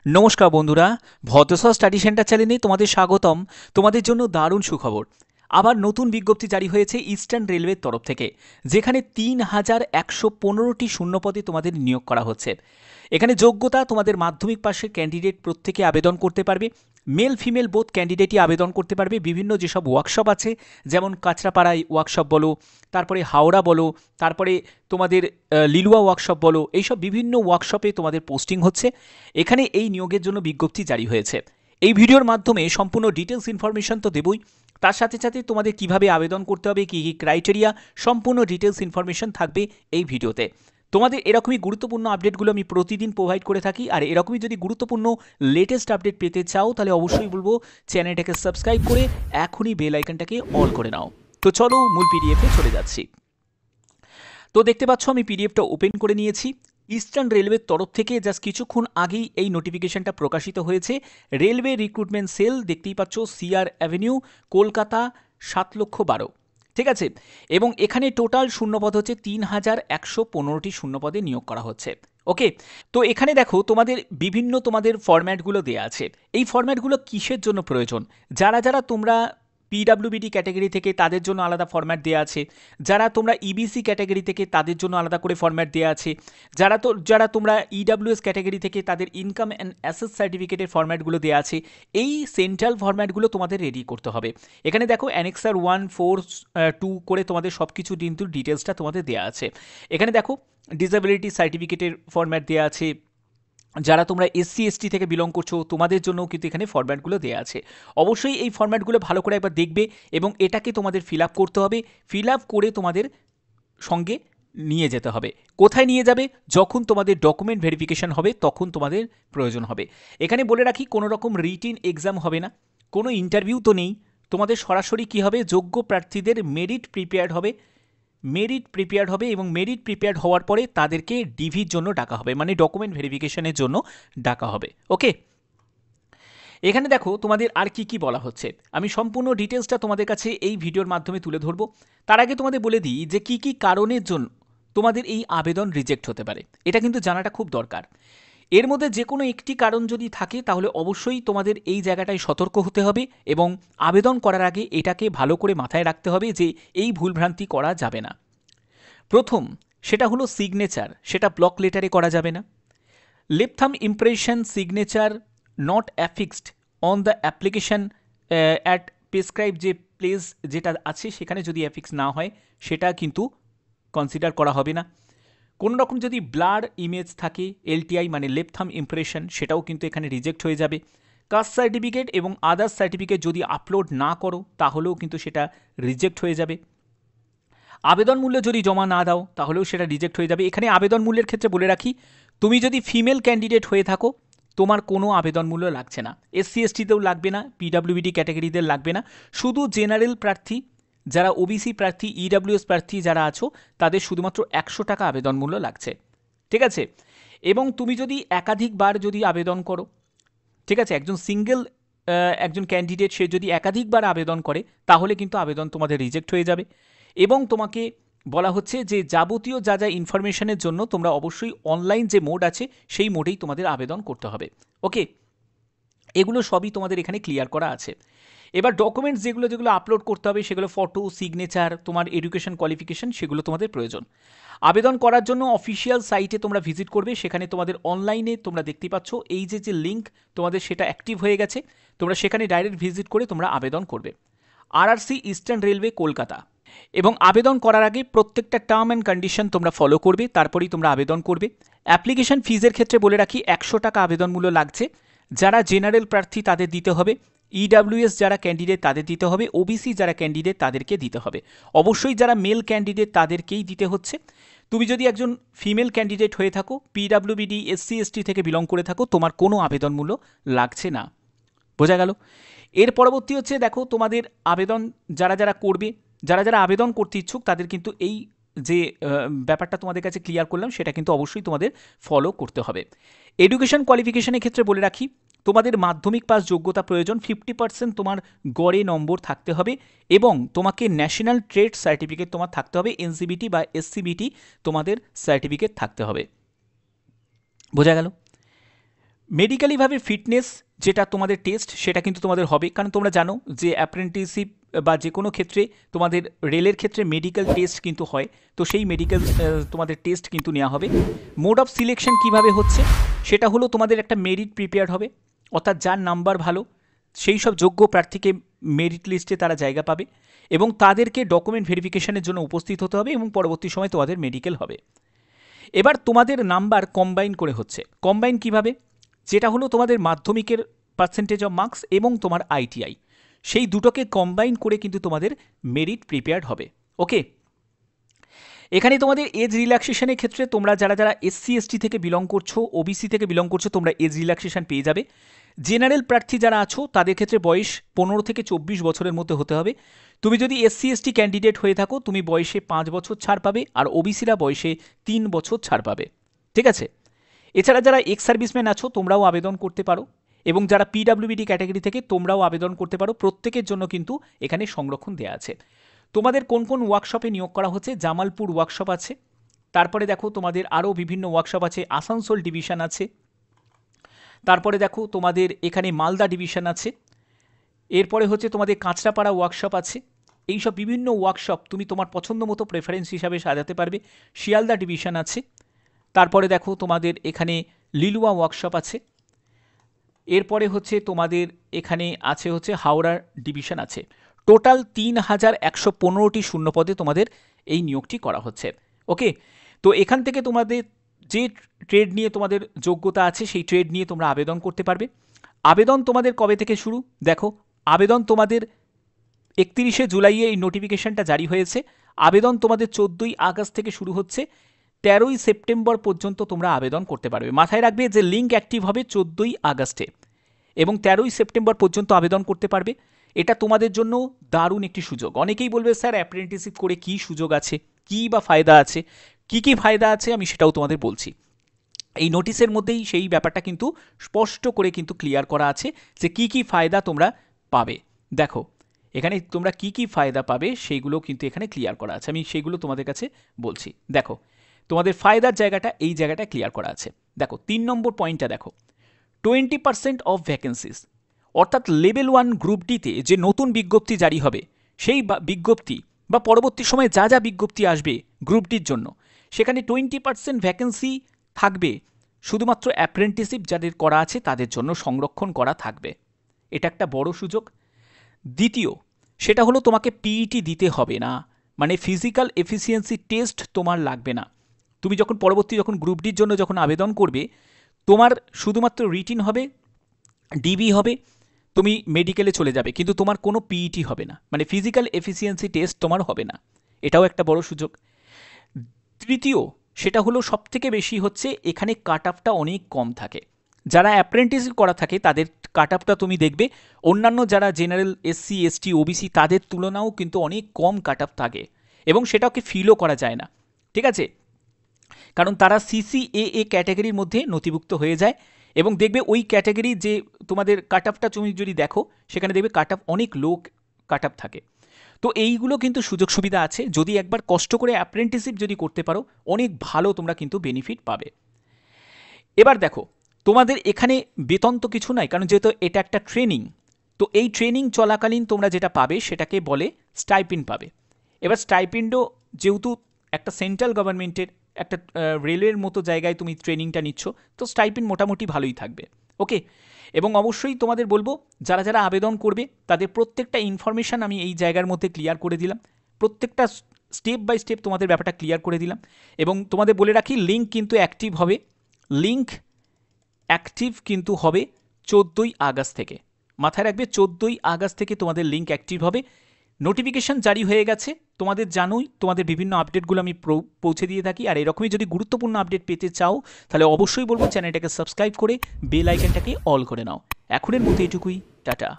নমস্কার বন্ধুরা, ভদ্রসা study centre চ্যানেলে তোমাদের স্বাগতম। তোমাদের জন্য দারুণ সুখবর। আবার নতুন বিজ্ঞপ্তি জারি হয়েছে ইস্টার্ন রেলওয়ের তরফ থেকে, যেখানে ৩,১১৫টি শূন্যপদে তোমাদের নিয়োগ করা হচ্ছে। এখানে যোগ্যতা তোমাদের মাধ্যমিক পাশের ক্যান্ডিডেট প্রত্যেকে আবেদন করতে পারবে। মেল ফিমেল বোথ ক্যান্ডিডেটই আবেদন করতে পারবে। বিভিন্ন যেসব ওয়ার্কশপ আছে, যেমন কাঁচরাপাড়ায় ওয়ার্কশপ বলো, তারপরে হাওড়া বলো, তারপরে তোমাদের লিলুয়া ওয়ার্কশপ বলো, এইসব বিভিন্ন ওয়ার্কশপে তোমাদের পোস্টিং হচ্ছে। এখানে এই নিয়োগের জন্য বিজ্ঞপ্তি জারি হয়েছে। এই ভিডিওর মাধ্যমে সম্পূর্ণ ডিটেলস ইনফরমেশন তো দেবই, তার সাথে সাথে তোমাদের কিভাবে আবেদন করতে হবে, কী কী ক্রাইটেরিয়া, সম্পূর্ণ ডিটেলস ইনফরমেশন থাকবে এই ভিডিওতে। তোমাদের এরকমই গুরুত্বপূর্ণ আপডেটগুলো আমি প্রতিদিন প্রোভাইড করে থাকি। আর এরকমই যদি গুরুত্বপূর্ণ লেটেস্ট আপডেট পেতে চাও, তাহলে অবশ্যই বলবো চ্যানেলটাকে সাবস্ক্রাইব করে এখনই বেল আইকনটাকে অল করে নাও। তো চলো মূল পিডিএফে চলে যাচ্ছি। তো দেখতে পাচ্ছ আমি পিডিএফটা ওপেন করে নিয়েছি। ইস্টার্ন রেলওয়ের তরফ থেকে জাস্ট কিছুক্ষণ আগেই এই নোটিফিকেশনটা প্রকাশিত হয়েছে। রেলওয়ে রিক্রুটমেন্ট সেল, দেখতেই পাচ্ছ, সিআর অ্যাভিনিউ, কলকাতা, 7,12,000। ঠিক আছে, এবং এখানে টোটাল শূন্যপদ হচ্ছে ৩,১১৫টি শূন্যপদে নিয়োগ করা হচ্ছে। ওকে, তো এখানে দেখো তোমাদের বিভিন্ন তোমাদের ফরম্যাটগুলো দেওয়া আছে। এই ফরম্যাটগুলো কিসের জন্য প্রয়োজন? যারা যারা তোমরা পিডাব্লিউবিডি ক্যাটাগরি থেকে তাদের জন্য আলাদা ফরম্যাট দেওয়া আছে, যারা তোমরা ইবিসি ক্যাটাগরি থেকে তাদের জন্য আলাদা করে ফরম্যাট দেওয়া আছে, যারা তোমরা ইডাব্লিউএস ক্যাটাগরি থেকে তাদের ইনকাম অ্যান্ড অ্যাসেট সার্টিফিকেটের ফরম্যাটগুলো দেওয়া আছে। এই সেন্ট্রাল ফরম্যাটগুলো তোমাদের রেডি করতে হবে। এখানে দেখো অ্যানেক্সার 1, 4, 2 করে তোমাদের সব কিছু কিন্তু ডিটেলসটা তোমাদের দেওয়া আছে। এখানে দেখো ডিসেবিলিটি সার্টিফিকেটের ফরম্যাট দেওয়া আছে। যারা তোমরা এসসি এসটি থেকে বিলং করছো তোমাদের জন্যও কিন্তু এখানে ফরম্যাটগুলো দেওয়া আছে। অবশ্যই এই ফরম্যাটগুলো ভালো করে একবার দেখবে এবং এটাকে তোমাদের ফিল আপ করতে হবে। ফিল আপ করে তোমাদের সঙ্গে নিয়ে যেতে হবে। কোথায় নিয়ে যাবে? যখন তোমাদের ডকুমেন্ট ভেরিফিকেশন হবে তখন তোমাদের প্রয়োজন হবে। এখানে বলে রাখি, কোনো রকম রিটিন এক্সাম হবে না, কোনো ইন্টারভিউ তো নেই। তোমাদের সরাসরি কী হবে, যোগ্য প্রার্থীদের মেরিট প্রিপেয়ার্ড হবে এবং মেরিট প্রিপেয়ার্ড হওয়ার পরে তাদেরকে ডিভির জন্য ডাকা হবে, মানে ডকুমেন্ট ভেরিফিকেশনের জন্য ডাকা হবে। ওকে, এখানে দেখো তোমাদের আর কি কি বলা হচ্ছে, আমি সম্পূর্ণ ডিটেলসটা তোমাদের কাছে এই ভিডিওর মাধ্যমে তুলে ধরবো। তার আগে তোমাদের বলে দিই যে কি কি কারণের জন্য তোমাদের এই আবেদন রিজেক্ট হতে পারে, এটা কিন্তু জানাটা খুব দরকার। এর মধ্যে যে কোনো একটি কারণ যদি থাকে তাহলে অবশ্যই তোমাদের এই জায়গাটায় সতর্ক হতে হবে এবং আবেদন করার আগে এটাকে ভালো করে মাথায় রাখতে হবে যে এই ভুলভ্রান্তি করা যাবে না। প্রথম, সেটা হলো সিগনেচার, সেটা ব্লক লেটারে করা যাবে না। Left thumb impression signature not অ্যাফিক্সড on the application at prescribe যে প্লেস যেটা আছে সেখানে যদি অ্যাফিক্স না হয় সেটা কিন্তু কনসিডার করা হবে না। কোনো রকম যদি ব্লার ইমেজ থাকে, এলটিআই মানে লেফট থাম্ব ইমপ্রেশন, সেটাও কিন্তু এখানে রিজেক্ট হয়ে যাবে। কাস্ট সার্টিফিকেট এবং আদার্স সার্টিফিকেট যদি আপলোড না করো তাহলেও কিন্তু সেটা রিজেক্ট হয়ে যাবে। আবেদন মূল্য যদি জমা না দাও তাহলেও সেটা রিজেক্ট হয়ে যাবে। এখানে আবেদন মূল্যের ক্ষেত্রে বলে রাখি, তুমি যদি ফিমেল ক্যান্ডিডেট হয়ে থাকো তোমার কোনো আবেদন মূল্য লাগছে না, এসসি এসটিতেও লাগবে না, পিডাব্লিউবিডি ক্যাটাগরিদের লাগবে না। শুধু জেনারেল প্রার্থী, যারা ওবিসি প্রার্থী, ইডাব্লিউএস প্রার্থী যারা আছো তাদের শুধুমাত্র 100 টাকা আবেদন মূল্য লাগছে। ঠিক আছে, এবং তুমি যদি একাধিকবার যদি আবেদন করো, ঠিক আছে, একজন ক্যান্ডিডেট সে যদি একাধিকবার আবেদন করে তাহলে কিন্তু আবেদন তোমাদের রিজেক্ট হয়ে যাবে। এবং তোমাকে বলা হচ্ছে যে যাবতীয় যা যা ইনফরমেশনের জন্য তোমরা অবশ্যই অনলাইন যে মোড আছে সেই মোডেই তোমাদের আবেদন করতে হবে। ওকে, এগুলো সবই তোমাদের এখানে ক্লিয়ার করা আছে। এবার ডকুমেন্টস যেগুলো যেগুলো আপলোড করতে হবে সেগুলো ফটো, সিগনেচার, তোমার এডুকেশন কোয়ালিফিকেশন, সেগুলো তোমাদের প্রয়োজন। আবেদন করার জন্য অফিসিয়াল সাইটে তোমরা ভিজিট করবে, সেখানে তোমাদের অনলাইনে তোমরা দেখতে পাচ্ছ এই যে লিঙ্ক তোমাদের সেটা অ্যাক্টিভ হয়ে গেছে, তোমরা সেখানে ডাইরেক্ট ভিজিট করে তোমরা আবেদন করবে। RRC eastern railway Kolkata. এবং আবেদন করার আগে প্রত্যেকটা টার্ম অ্যান্ড কন্ডিশন তোমরা ফলো করবে, তারপরেই তোমরা আবেদন করবে। অ্যাপ্লিকেশন ফিজের ক্ষেত্রে বলে রাখি 100 টাকা আবেদন মূল্য লাগছে। যারা জেনারেল প্রার্থী তাদের দিতে হবে, ইডাব্লিউএস যারা ক্যান্ডিডেট তাদের দিতে হবে, ওবিসি যারা ক্যান্ডিডেট তাদেরকে দিতে হবে। অবশ্যই যারা মেল ক্যান্ডিডেট তাদেরকেই দিতে হচ্ছে। তুমি যদি একজন ফিমেল ক্যান্ডিডেট হয়ে থাকো, পিডাব্লিউবিডি, এসসি এসটি থেকে বিলং করে থাকো, তোমার কোনো আবেদন মূল্য লাগছে না। বোঝা গেল? এর পরবর্তী হচ্ছে, দেখো তোমাদের আবেদন যারা যারা করবে, যারা যারা আবেদন করতে ইচ্ছুক তাদের কিন্তু এই যে ব্যাপারটা তোমাদের কাছে ক্লিয়ার করলাম সেটা কিন্তু অবশ্যই তোমাদের ফলো করতে হবে। এডুকেশন কোয়ালিফিকেশনের ক্ষেত্রে বলে রাখি, তোমাদের মাধ্যমিক পাস যোগ্যতা প্রয়োজন, 50% তোমার গড়ে নম্বর থাকতে হবে এবং তোমাকে ন্যাশনাল ট্রেড সার্টিফিকেট তোমার থাকতে হবে, এনসিবিটি বা এসসিবিটি তোমাদের সার্টিফিকেট থাকতে হবে। বোঝা গেল? মেডিকেলিভাবে ফিটনেস যেটা তোমাদের টেস্ট সেটা কিন্তু তোমাদের হবে, কারণ তোমরা জানো যে অ্যাপ্রেন্টিসশিপ বা যে কোনো ক্ষেত্রে তোমাদের রেলের ক্ষেত্রে মেডিকেল টেস্ট কিন্তু হয়, তো সেই মেডিকেল তোমাদের টেস্ট কিন্তু নেওয়া হবে। মোড অফ সিলেকশন কিভাবে হচ্ছে সেটা হলো তোমাদের একটা মেরিট প্রিপেয়ার হবে, অর্থাৎ যার নাম্বার ভালো সেই সব যোগ্য প্রার্থীকে মেরিট লিস্টে তারা জায়গা পাবে এবং তাদেরকে ডকুমেন্ট ভেরিফিকেশনের জন্য উপস্থিত হতে হবে এবং পরবর্তী সময় তোমাদের মেডিকেল হবে। এবার তোমাদের নাম্বার কম্বাইন করে হচ্ছে। কম্বাইন কিভাবে? যেটা হলো তোমাদের মাধ্যমিকের পার্সেন্টেজ অফ মার্কস এবং তোমার আইটিআই, সেই দুটোকে কম্বাইন করে কিন্তু তোমাদের মেরিট প্রিপেয়ার্ড হবে। ওকে, এখানে তোমাদের এজ রিল্যাক্সেশনের ক্ষেত্রে তোমরা যারা যারা এসসি এসটি থেকে বিলং করছো, ওবিসি থেকে বিলং করছো, তোমরা এজ রিল্যাক্সেশন পেয়ে যাবে। জেনারেল প্রার্থী যারা আছো তাদের ক্ষেত্রে বয়স 15 থেকে 24 বছরের মধ্যে হতে হবে। তুমি যদি এসসি এসটি ক্যান্ডিডেট হয়ে থাকো তুমি বয়সে 5 বছর ছাড় পাবে, আর ওবিসিরা বয়সে 3 বছর ছাড় পাবে। ঠিক আছে, এছাড়া যারা এক্স সার্ভিসম্যান আছো তোমরাও আবেদন করতে পারো, এবং যারা পিডাব্লিউবিডি ক্যাটাগরি থেকে তোমরাও আবেদন করতে পারো। প্রত্যেকের জন্য কিন্তু এখানে সংরক্ষণ দেওয়া আছে। তোমাদের কোন কোন ওয়ার্কশপে নিয়োগ করা হচ্ছে? জামালপুর ওয়ার্কশপ আছে, তারপরে দেখো তোমাদের আরও বিভিন্ন ওয়ার্কশপ আছে, আসানসোল ডিভিশন আছে, তারপরে দেখো তোমাদের এখানে মালদা ডিভিশন আছে, এরপরে হচ্ছে তোমাদের কাঁচরাপাড়া ওয়ার্কশপ আছে। এইসব বিভিন্ন ওয়ার্কশপ তুমি তোমার পছন্দ মতো প্রেফারেন্স হিসাবে সাজাতে পারবে। শিয়ালদা ডিভিশন আছে, তারপরে দেখো তোমাদের এখানে লিলুয়া ওয়ার্কশপ আছে, এরপরে হচ্ছে তোমাদের এখানে আছে হচ্ছে হাওড়া ডিভিশন আছে। টোটাল 3115টি শূন্যপদে তোমাদের এই নিয়োগটি করা হচ্ছে। ওকে, তো এখান থেকে তোমাদের যে ট্রেড নিয়ে তোমাদের যোগ্যতা আছে সেই ট্রেড নিয়ে তোমরা আবেদন করতে পারবে। আবেদন তোমাদের কবে থেকে শুরু? দেখো, আবেদন তোমাদের 31শে জুলাইয়ে এই নোটিফিকেশনটা জারি হয়েছে। আবেদন তোমাদের 14ই আগস্ট থেকে শুরু হচ্ছে, 13ই সেপ্টেম্বর পর্যন্ত তোমরা আবেদন করতে পারবে। মাথায় রাখবে যে লিঙ্ক অ্যাক্টিভ হবে 14ই আগস্টে এবং 13ই সেপ্টেম্বর পর্যন্ত আবেদন করতে পারবে। এটা তোমাদের জন্য দারুণ একটি সুযোগ। অনেকেই বলবে স্যার অ্যাপ্রেন্টিসশিপ করে কী সুযোগ আছে, কী বা ফায়দা আছে? কী কী ফায়দা আছে আমি সেটাও তোমাদের বলছি। এই নোটিশের মধ্যেই সেই ব্যাপারটা কিন্তু স্পষ্ট করে কিন্তু ক্লিয়ার করা আছে যে কী কী ফায়দা তোমরা পাবে। দেখো, এখানে তোমরা কী কী ফায়দা পাবে সেইগুলো কিন্তু এখানে ক্লিয়ার করা আছে, আমি সেইগুলো তোমাদের কাছে বলছি। দেখো, তোমাদের ফায়দার জায়গাটা এই জায়গাটা ক্লিয়ার করা আছে। দেখো 3 নম্বর পয়েন্টটা দেখো, 20% অফ ভ্যাকেন্সিস, অর্থাৎ লেভেল 1 গ্রুপ ডিতে যে নতুন বিজ্ঞপ্তি জারি হবে সেই বিজ্ঞপ্তি বা পরবর্তী সময়ে যা যা বিজ্ঞপ্তি আসবে গ্রুপ ডির জন্য, সেখানে 20% ভ্যাকেন্সি থাকবে শুধুমাত্র অ্যাপ্রেন্টিসশিপ যাদের করা আছে তাদের জন্য সংরক্ষণ করা থাকবে। এটা একটা বড় সুযোগ। দ্বিতীয়, সেটা হলো তোমাকে পিইটি দিতে হবে না, মানে ফিজিক্যাল এফিসিয়েন্সি টেস্ট তোমার লাগবে না। তুমি যখন পরবর্তী যখন গ্রুপ ডির জন্য যখন আবেদন করবে, তোমার শুধুমাত্র রিটিন হবে, ডিবি হবে, তুমি মেডিকেলে চলে যাবে, কিন্তু তোমার কোনো পিইটি হবে না, মানে ফিজিক্যাল এফিসিয়েন্সি টেস্ট তোমার হবে না। এটাও একটা বড় সুযোগ। তৃতীয়, সেটা হলো সবথেকে বেশি হচ্ছে এখানে কাট অফটা অনেক কম থাকে। যারা অ্যাপ্রেন্টিস করা থাকে তাদের কাট অফটা তুমি দেখবে অন্যান্য যারা জেনারেল এসসি এসটি ওবিসি তাদের তুলনাও কিন্তু অনেক কম কাট অফ থাকে, এবং সেটাকে ফিলও করা যায় না। ঠিক আছে, কারণ তারা সিসিএএ ক্যাটাগরির মধ্যে নথিভুক্ত হয়ে যায়, এবং দেখবে ওই ক্যাটাগরি যে তোমাদের কাট অফটা তুমি যদি দেখো সেখানে দেখবে কাট অফ অনেক লো কাট অফ থাকে। তো এইগুলো কিন্তু সুযোগ সুবিধা আছে, যদি একবার কষ্ট করে অ্যাপ্রেন্টিসশিপ যদি করতে পারো অনেক ভালো তোমরা কিন্তু বেনিফিট পাবে। এবার দেখো, তোমাদের এখানে বেতন তো কিছু নাই, কারণ যেহেতু এটা একটা ট্রেনিং, তো এই ট্রেনিং চলাকালীন তোমরা যেটা পাবে সেটাকে বলে স্টাইপেন্ড পাবে। এবার স্টাইপেন্ডও যেহেতু একটা সেন্ট্রাল গভর্নমেন্টের একটা রেলের মতো জায়গায় তুমি ট্রেনিংটা নিচ্ছ, তো স্টাইপেন্ড মোটামুটি ভালোই থাকবে। ওকে, এবং অবশ্যই তোমাদের বলবো যারা যারা আবেদন করবে তাদের প্রত্যেকটা ইনফরমেশান আমি এই জায়গার মধ্যে ক্লিয়ার করে দিলাম, প্রত্যেকটা স্টেপ বাই স্টেপ তোমাদের ব্যাপারটা ক্লিয়ার করে দিলাম। এবং তোমাদের বলে রাখি লিঙ্ক কিন্তু অ্যাক্টিভ হবে, লিঙ্ক অ্যাক্টিভ কিন্তু হবে 14ই আগস্ট থেকে। মাথায় রাখবে 14ই আগস্ট থেকে তোমাদের লিঙ্ক অ্যাক্টিভ হবে। নোটিফিকেশান জারি হয়ে গেছে, তোমাদের জানোই, তোমাদের বিভিন্ন আপডেটগুলো আমি পৌঁছে দিয়ে থাকি। আর এরকমই যদি গুরুত্বপূর্ণ আপডেট পেতে চাও তাহলে অবশ্যই বলবো চ্যানেলটাকে সাবস্ক্রাইব করে বেল আইকনটাকে অল করে নাও। এখনের মতো এটুকুই, টাটা।